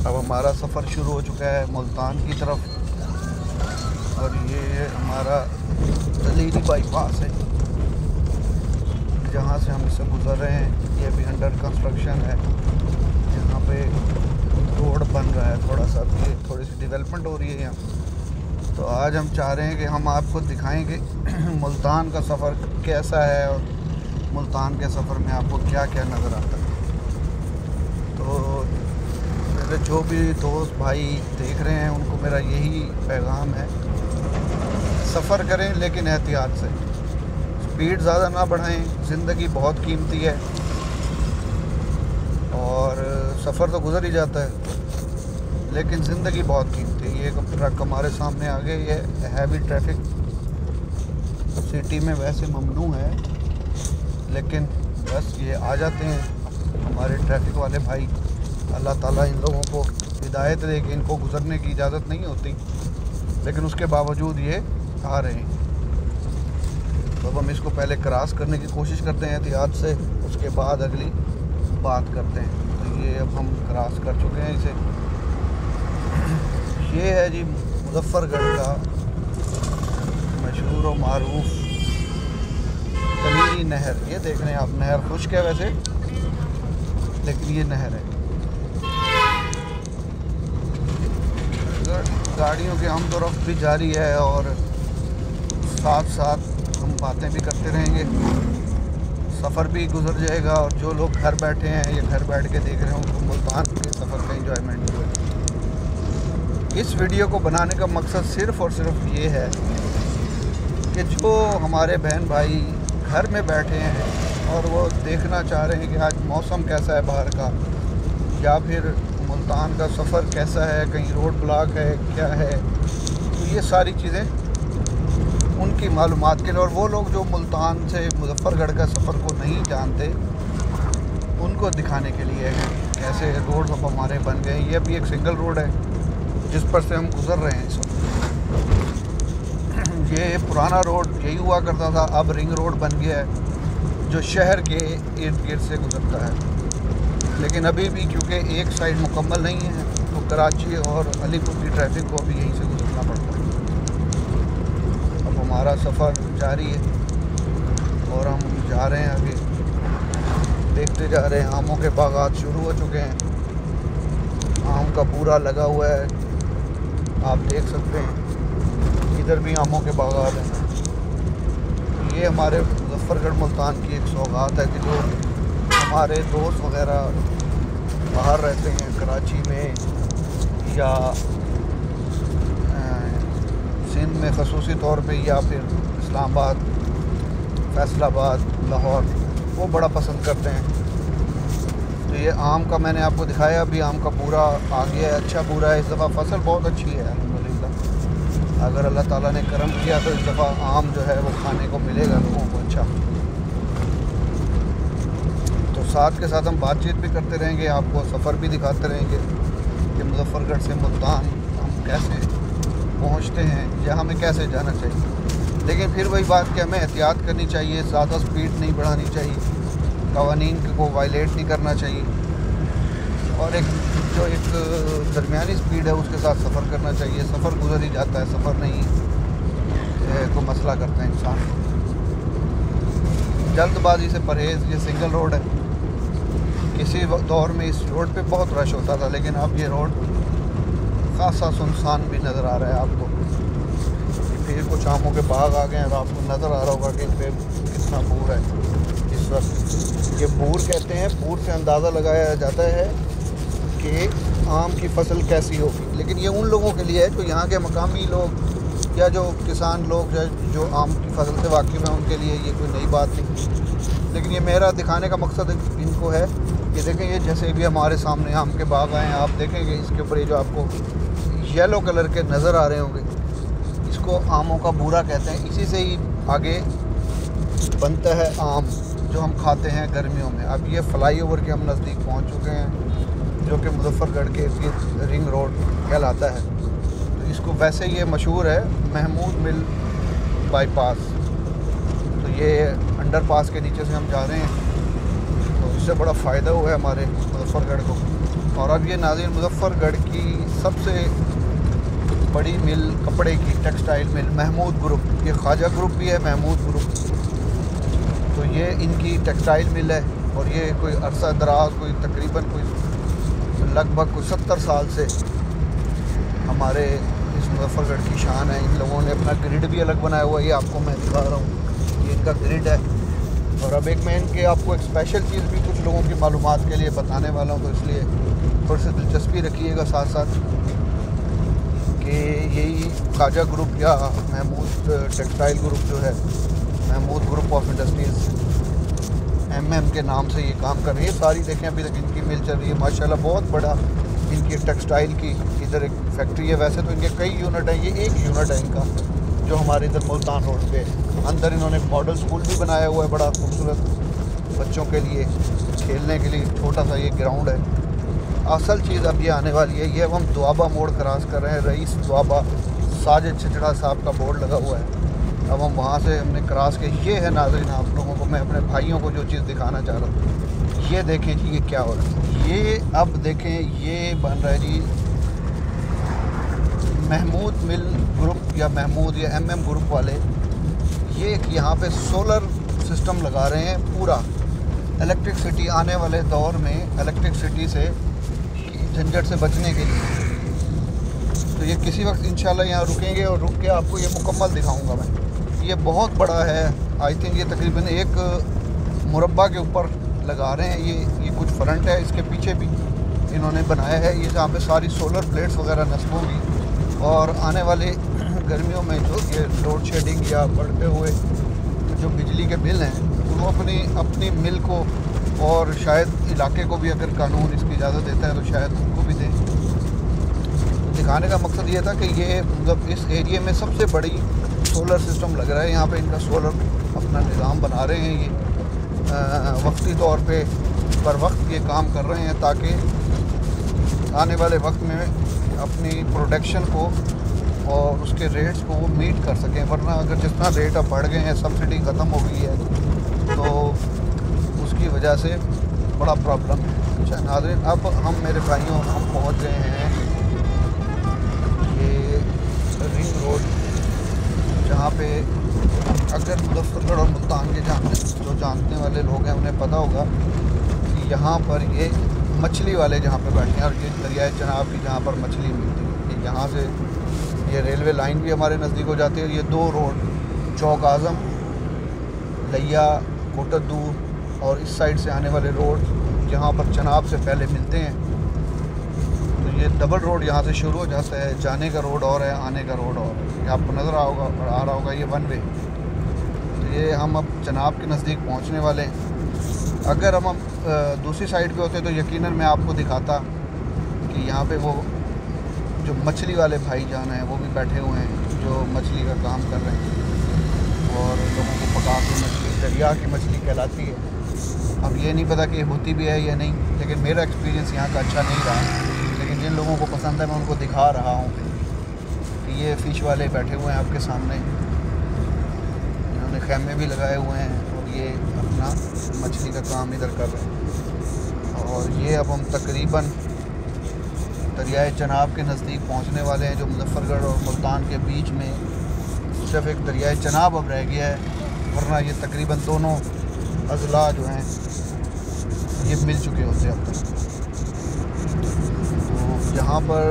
अब हमारा सफ़र शुरू हो चुका है मुल्तान की तरफ, और ये हमारा दलीली बाईपास है जहाँ से हम इससे गुज़र रहे हैं। ये अभी अंडर कंस्ट्रक्शन है, यहाँ पे रोड बन रहा है, थोड़ा सा ये थोड़ी सी डेवलपमेंट हो रही है यहाँ। तो आज हम चाह रहे हैं कि हम आपको दिखाएंगे मुल्तान का सफ़र कैसा है और मुल्तान के सफ़र में आपको क्या क्या नज़र आता है। तो मेरे जो भी दोस्त भाई देख रहे हैं उनको मेरा यही पैगाम है, सफ़र करें लेकिन एहतियात से, स्पीड ज़्यादा ना बढ़ाएं। ज़िंदगी बहुत कीमती है और सफ़र तो गुज़र ही जाता है लेकिन ज़िंदगी बहुत कीमती है। ये ट्रक हमारे सामने आ गए, ये हैवी ट्रैफिक सिटी में वैसे ममनू है, लेकिन बस ये आ जाते हैं हमारे ट्रैफिक वाले भाई। अल्लाह ताला इन लोगों को हिदायत दे कि इनको गुज़रने की इजाज़त नहीं होती, लेकिन उसके बावजूद ये आ रहे हैं। तो अब हम इसको पहले क्रॉस करने की कोशिश करते हैं एहतियात से, उसके बाद अगली बात करते हैं। तो ये अब हम क्रॉस कर चुके हैं इसे। ये है जी मुजफ्फरगढ़ का मशहूर और मारूफ दलीली नहर। ये देख रहे हैं आप, नहर खुश्क है वैसे, लेकिन ये नहर है। गाड़ियों की हमदोरफ्त भी जारी है और साथ साथ हम बातें भी करते रहेंगे, सफ़र भी गुजर जाएगा। और जो लोग घर बैठे हैं या घर बैठ के देख रहे हैं उनको मुल्तान के सफ़र का एंजॉयमेंट हुआ। इस वीडियो को बनाने का मकसद सिर्फ़ और सिर्फ ये है कि जो हमारे बहन भाई घर में बैठे हैं और वो देखना चाह रहे हैं कि आज मौसम कैसा है बाहर का, या फिर मुल्तान का सफ़र कैसा है, कहीं रोड ब्लॉक है क्या है, तो ये सारी चीज़ें उनकी मालूमात के लिए। और वो लोग जो मुल्तान से मुजफ्फरगढ़ का सफ़र को नहीं जानते उनको दिखाने के लिए है कैसे रोड अब हमारे बन गए। ये भी एक सिंगल रोड है जिस पर से हम गुज़र रहे हैं इस वक्त। ये पुराना रोड यही हुआ करता था, अब रिंग रोड बन गया है जो शहर के इर्द गिर्द से गुज़रता है। लेकिन अभी भी क्योंकि एक साइड मुकम्मल नहीं है तो कराची और अलीपुर की ट्रैफिक को भी यहीं से गुजरना पड़ता है। अब हमारा सफ़र जारी है और हम जा रहे हैं आगे, देखते जा रहे हैं। आमों के बागात शुरू हो चुके हैं, आम का पूरा लगा हुआ है, आप देख सकते हैं। इधर भी आमों के बागात हैं। ये हमारे मुजफ्फरगढ़ मुल्तान की एक सौगात है कि जो हमारे दोस्त वगैरह बाहर रहते हैं कराची में या सिंध में ख़ुसूसी तौर पे, या फिर इस्लामाबाद, फैसलाबाद, लाहौर, वो बड़ा पसंद करते हैं। तो ये आम का मैंने आपको दिखाया, अभी आम का पूरा आ गया है, अच्छा पूरा है। इस दफ़ा फसल बहुत अच्छी है अल्हम्दुलिल्लाह। अगर अल्लाह ताला ने करम किया तो इस दफ़ा आम जो है वो खाने को मिलेगा लोगों को अच्छा। साथ के साथ हम बातचीत भी करते रहेंगे, आपको सफ़र भी दिखाते रहेंगे कि मुजफ्फरगढ़ से मुल्तान हम कैसे पहुंचते हैं या हमें कैसे जाना चाहिए। लेकिन फिर वही बात कि हमें एहतियात करनी चाहिए, ज़्यादा स्पीड नहीं बढ़ानी चाहिए, क़वानीन को वायलेट नहीं करना चाहिए, और एक दरमियानी स्पीड है उसके साथ सफ़र करना चाहिए। सफ़र गुजर ही जाता है, सफ़र नहीं को मसला करता है इंसान। जल्दबाजी से परहेज़। ये सिंगल रोड है, किसी दौर में इस रोड पे बहुत रश होता था, लेकिन अब ये रोड खासा सुनसान भी नज़र आ रहा है आपको। फिर कुछ आमों के बाग आ गए हैं और आपको नज़र आ रहा होगा कि इन पर कितना बूर है इस वक्त। ये बूर कहते हैं, बूर से अंदाज़ा लगाया जाता है कि आम की फसल कैसी होगी। लेकिन ये उन लोगों के लिए है जो यहाँ के मकामी लोग या जो किसान लोग जो आम की फसल से वाकिफ़ हैं, उनके लिए ये कोई नई बात नहीं। लेकिन ये मेरा दिखाने का मकसद इनको है कि देखें, ये जैसे भी हमारे सामने आम के बाग आए हैं, आप देखेंगे इसके ऊपर ये जो आपको येलो कलर के नज़र आ रहे होंगे, इसको आमों का बूरा कहते हैं। इसी से ही आगे बनता है आम जो हम खाते हैं गर्मियों में। अब ये फ्लाईओवर के हम नज़दीक पहुंच चुके हैं जो कि मुजफ्फरगढ़ के रिंग रोड कहलाता है। तो इसको वैसे ये मशहूर है महमूद मिल बाईपास। तो ये अंडर पास के नीचे से हम जा रहे हैं, तो इससे बड़ा फ़ायदा हुआ है हमारे मुजफ्फरगढ़ को। और अब ये नाज़रीन मुज़फ़्फ़रगढ़ की सबसे बड़ी मिल कपड़े की टेक्सटाइल मिल महमूद ग्रुप, ये ख्वाजा ग्रुप भी है, महमूद ग्रुप, तो ये इनकी टेक्सटाइल मिल है। और ये कोई अरसा दराज, कोई तकरीबन कोई लगभग कोई 70 साल से हमारे इस मुज़फ़्फ़रगढ़ की शान है। इन लोगों ने अपना ग्रिड भी अलग बनाया हुआ है, ये आपको मैं दिखा रहा हूँ, ये इनका ग्रिड है। और अब एक मैं इनके आपको एक स्पेशल चीज़ भी कुछ लोगों की मालूमात के लिए बताने वाला हूँ, तो इसलिए थोड़ी सी दिलचस्पी रखिएगा साथ साथ कि यही ख्वाजा ग्रुप या महमूद टेक्सटाइल ग्रुप जो है, Mahmood group of industries MM के नाम से ये काम कर रही है। सारी देखें अभी तक इनकी मिल चल रही है माशाल्लाह, बहुत बड़ा इनकी टेक्सटाइल की इधर एक फैक्ट्री है। वैसे तो इनके कई यूनिट हैं, ये एक यूनिट है इनका जो हमारे इधर मुल्तान रोड पे अंदर इन्होंने मॉडल स्कूल भी बनाया हुआ है, बड़ा खूबसूरत बच्चों के लिए खेलने के लिए छोटा सा ये ग्राउंड है। असल चीज़ अब ये आने वाली है, ये अब हम दुआबा मोड़ क्रॉस कर रहे हैं, रईस दुआबा साजिद छिचड़ा साहब का बोर्ड लगा हुआ है। अब हम वहाँ से हमने क्रॉस के, ये है नाज़रीन आप लोगों को मैं अपने भाइयों को जो चीज़ दिखाना चाह रहा हूँ, ये देखें जी ये क्या हो रहा है। ये अब देखें ये बन रहा है जी महमूद मिल ग्रुप या महमूद या MM ग्रुप वाले, ये यहाँ पे सोलर सिस्टम लगा रहे हैं पूरा। इलेक्ट्रिसिटी आने वाले दौर में इलेक्ट्रिसिटी से झंझट से बचने के लिए, तो ये किसी वक्त इंशाल्लाह यहाँ रुकेंगे और रुक के आपको ये मुकम्मल दिखाऊंगा मैं। ये बहुत बड़ा है, आई थिंक ये तकरीबन एक मुरब्बा के ऊपर लगा रहे हैं। ये कुछ फ्रंट है, इसके पीछे भी इन्होंने बनाया है, ये जहाँ पे सारी सोलर प्लेट्स वगैरह नस्ब होंगी। और आने वाले गर्मियों में जो ये लोड शेडिंग या बढ़ते हुए जो बिजली के बिल हैं, वो अपनी मिल को और शायद इलाके को भी अगर कानून इसकी इजाज़त देता है तो शायद उनको भी दें। दिखाने का मकसद ये था कि ये मतलब इस एरिया में सबसे बड़ी सोलर सिस्टम लग रहा है। यहाँ पे इनका सोलर अपना निज़ाम बना रहे हैं, ये वक्ती तौर पे पर वक्त ये काम कर रहे हैं ताकि आने वाले वक्त में अपनी प्रोडक्शन को और उसके रेट्स को वो मीट कर सकें। वरना अगर जितना रेट अब बढ़ गए हैं, सब्सिडी ख़त्म हो गई है, तो उसकी वजह से बड़ा प्रॉब्लम है। अच्छा नाज़रीन, अब हम मेरे भाइयों हम पहुँच गए हैं ये रिंग रोड, जहाँ पे अगर मुज़फ़्फ़रगढ़ और मुल्तान के जो जानने वाले लोग हैं उन्हें पता होगा कि यहाँ पर ये मछली वाले जहाँ पे बैठे हैं, और ये दरियाए चनाब की जहाँ पर मछली मिलती है, यहाँ से ये रेलवे लाइन भी हमारे नज़दीक हो जाती है। ये दो रोड चौक आज़म लिया कोटद्दू और इस साइड से आने वाले रोड जहाँ पर चनाब से पहले मिलते हैं, तो ये डबल रोड यहाँ से शुरू हो जाता है। जाने का रोड और है, आने का रोड और है। ये आपको नज़र आ रहा होगा ये वन वे। तो ये हम अब चनाब के नज़दीक पहुँचने वाले हैं। अगर हम दूसरी साइड पे होते तो यकीनन मैं आपको दिखाता कि यहाँ पे वो जो मछली वाले भाईजान हैं वो भी बैठे हुए हैं जो मछली का काम कर रहे हैं और लोगों को पका के मछली, दरिया की मछली कहलाती है। अब ये नहीं पता कि होती भी है या नहीं, लेकिन मेरा एक्सपीरियंस यहाँ का अच्छा नहीं रहा। लेकिन जिन लोगों को पसंद है मैं उनको दिखा रहा हूँ कि ये फ़िश वाले बैठे हुए हैं आपके सामने, इन्होंने खैमे भी लगाए हुए हैं और ये अपना मछली का काम इधर कर रहे हैं। और ये अब हम तकरीबन दरियाए चनाब के नज़दीक पहुँचने वाले हैं, जो मुज़फ़्फ़रगढ़ और मुल्तान के बीच में सिर्फ एक दरियाए चनाब अब रह गया है, वरना ये तकरीबन दोनों अज़ला जो हैं ये मिल चुके होते अब तक। तो यहाँ पर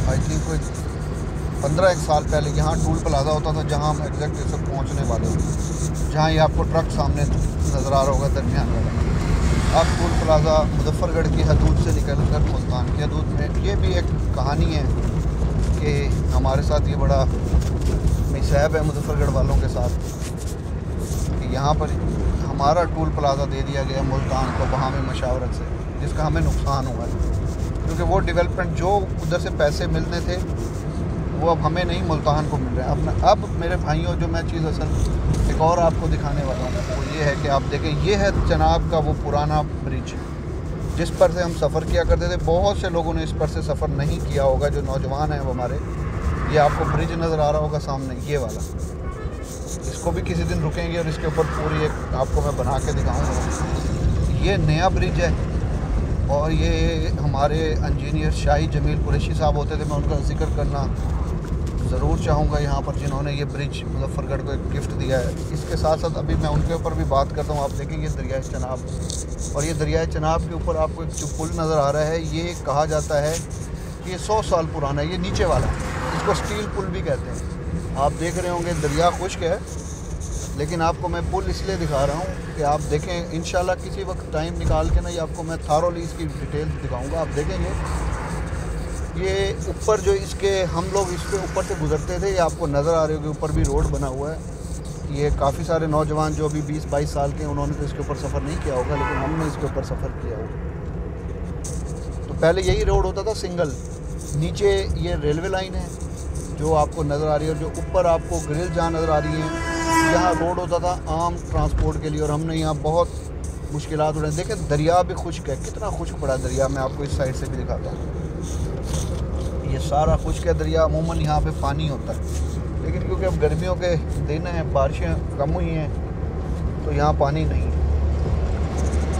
आई थिंक कोई 15 साल पहले यहाँ टूल प्लाज़ा होता था, जहाँ हम एग्जैक्ट सब पहुँचने वाले होते, जहाँ ये आपको ट्रक सामने नज़र आ रहा होगा दरमियान वाला। अब टूल प्लाज़ा मुज़फ़्फ़रगढ़ की हदूद से निकल कर मुल्तान की हदूद में, ये भी एक कहानी है कि हमारे साथ ये बड़ा मिसहब है मुज़फ़्फ़रगढ़ वालों के साथ कि यहाँ पर हमारा टूल प्लाज़ा दे दिया गया मुल्तान को बहामी मशावरत से, जिसका हमें नुकसान हुआ है क्योंकि वो डेवलपमेंट जो उधर से पैसे मिलने थे वो अब हमें नहीं मुल्तान को मिल रहे हैं। अब मेरे भाइयों जो मैं चीज़ असल एक और आपको दिखाने वाला हूँ वो ये है कि आप देखें, ये है चनाब का वो पुराना ब्रिज जिस पर से हम सफ़र किया करते थे। बहुत से लोगों ने इस पर से सफ़र नहीं किया होगा, जो नौजवान हैं वो हमारे। ये आपको ब्रिज नज़र आ रहा होगा सामने, ये वाला, इसको भी किसी दिन रुकेंगे और इसके ऊपर पूरी एक आपको मैं बना के दिखाऊँगा। ये नया ब्रिज है और ये हमारे इंजीनियर शाही जमील कुरैशी साहब होते थे, मैं उनका जिक्र करना ज़रूर चाहूँगा यहाँ पर, जिन्होंने ये ब्रिज मुजफ्फरगढ़ को एक गिफ्ट दिया है। इसके साथ साथ अभी मैं उनके ऊपर भी बात करता हूँ। आप देखेंगे दरियाए चनाब, और ये दरियाए चनाब के ऊपर आपको एक जो पुल नज़र आ रहा है, ये कहा जाता है कि ये 100 साल पुराना है। ये नीचे वाला, इसको स्टील पुल भी कहते हैं। आप देख रहे होंगे दरिया खुश्क है, लेकिन आपको मैं पुल इसलिए दिखा रहा हूँ कि आप देखें। इंशाल्लाह किसी वक्त टाइम निकाल के ना ये आपको मैं थारोली इसकी डिटेल्स दिखाऊँगा। आप देखेंगे ये ऊपर जो इसके हम लोग इसके ऊपर से गुजरते थे, ये आपको नज़र आ रहे हो कि ऊपर भी रोड बना हुआ है। ये काफ़ी सारे नौजवान जो अभी 20-22 साल के, उन्होंने तो इसके ऊपर सफ़र नहीं किया होगा, लेकिन हमने इसके ऊपर सफ़र किया होगा। तो पहले यही रोड होता था सिंगल। नीचे ये रेलवे लाइन है जो आपको नज़र आ रही है, और जो ऊपर आपको ग्रिल जहाँ नज़र आ रही है, यहाँ रोड होता था आम ट्रांसपोर्ट के लिए। और हमने यहाँ बहुत मुश्किलात उठाई। देखें दरिया भी खुश्क है, कितना खुश्क पड़ा दरिया। मैं आपको इस साइड से भी दिखाता हूँ, ये सारा खुश्क है दरिया। अमूमन यहाँ पे पानी होता है, लेकिन क्योंकि अब गर्मियों के दिन हैं, बारिशें कम हुई हैं, तो यहाँ पानी नहीं है।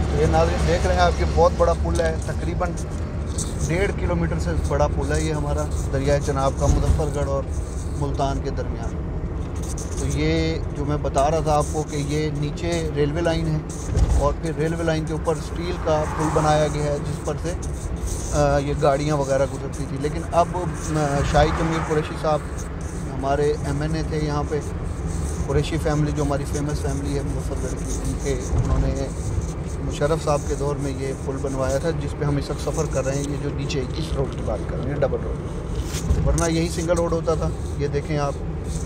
तो ये नाज़रीन देख रहे हैं आपके बहुत बड़ा पुल है, तकरीबन 1.5 किलोमीटर से बड़ा पुल है ये हमारा दरियाए चनाब का, मुजफ्फरगढ़ और मुल्तान के दरमियान। तो ये जो मैं बता रहा था आपको कि ये नीचे रेलवे लाइन है, और फिर रेलवे लाइन के ऊपर स्टील का पुल बनाया गया है, जिस पर से ये गाड़ियाँ वगैरह गुजरती थी। लेकिन अब शाही जमील कुरैशी साहब हमारे MNA थे यहाँ पे। कुरैशी फैमिली जो हमारी फेमस फैमिली है मुजफ्फरगढ़ की, उन्होंने मुशर्रफ साहब के दौर में ये पुल बनवाया था, जिस पे हम इस वक्त सफ़र कर रहे हैं। ये जो नीचे इस रोड की बात कर रहे हैं, डबल रोड, वरना यही सिंगल रोड होता था। ये देखें आप,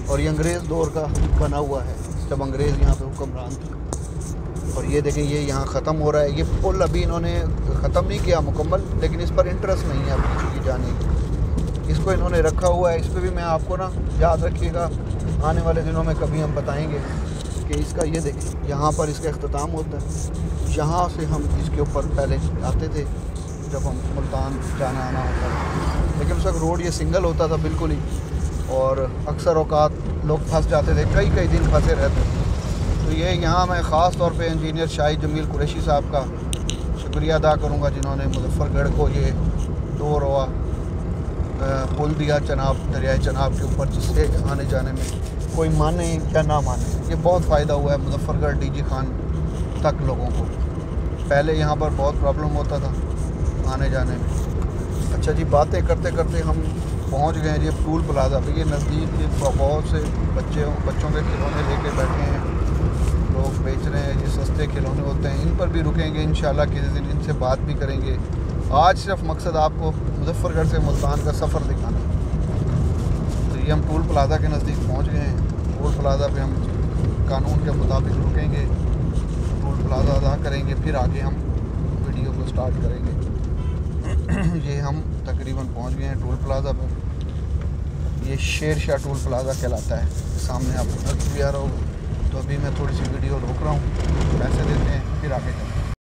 और ये अंग्रेज़ दौर का बना हुआ है, जब अंग्रेज़ यहाँ पे हुक्मरान थे। और ये देखें ये यहाँ ख़त्म हो रहा है। ये पुल अभी इन्होंने ख़त्म नहीं किया मुकम्मल, लेकिन इस पर इंटरेस्ट नहीं है अभी चुकी जाने की। इसको इन्होंने रखा हुआ है। इस पर भी मैं आपको ना याद रखिएगा, आने वाले दिनों में कभी हम बताएंगे कि इसका ये देखें, यहाँ पर इसका अख्ताम होता है। यहाँ से हम इसके ऊपर पहले आते थे जब हम मुल्तान जाना आना होता था, लेकिन उस वक्त रोड ये सिंगल होता था बिल्कुल ही, और अक्सर औकात लोग फंस जाते थे, कई दिन फंसे रहते थे। तो ये यहाँ मैं ख़ास तौर पे इंजीनियर शाही जमील कुरैशी साहब का शुक्रिया अदा करूँगा, जिन्होंने मुजफ्फरगढ़ को ये 2 रोआ पुल दिया चनाब, दरियाए चनाब के ऊपर, जिससे आने जाने में कोई माने या ना माने, ये बहुत फ़ायदा हुआ है मुजफ्फरगढ़ DG खान तक लोगों को। पहले यहाँ पर बहुत प्रॉब्लम होता था आने जाने में। अच्छा जी, बातें करते करते हम पहुँच गए ये टूल प्लाजा पे। ये नज़दीक ये बहुत से बच्चों के खिलौने लेके बैठे हैं, लोग बेच रहे हैं। ये सस्ते खिलौने होते हैं, इन पर भी रुकेंगे इंशाल्लाह किसी दिन, इनसे बात भी करेंगे। आज सिर्फ मकसद आपको मुजफ्फरगढ़ से मुल्तान का सफ़र दिखाना है। तो ये हम टूल प्लाजा के नज़दीक पहुंच गए हैं। टूल प्लाजा पे हम कानून के मुताबिक रुकेंगे, टूल प्लाजा अदा करेंगे, फिर आगे हम वीडियो को स्टार्ट करेंगे। ये हम तकरीबन पहुंच गए हैं टूल प्लाजा पर। ये शेर शाह टूल प्लाजा कहलाता है। सामने आपको नज़र भी आ रहा होगा। तो अभी मैं थोड़ी सी वीडियो रोक रहा हूँ, पैसे देते हैं, फिर आगे चलते हैं।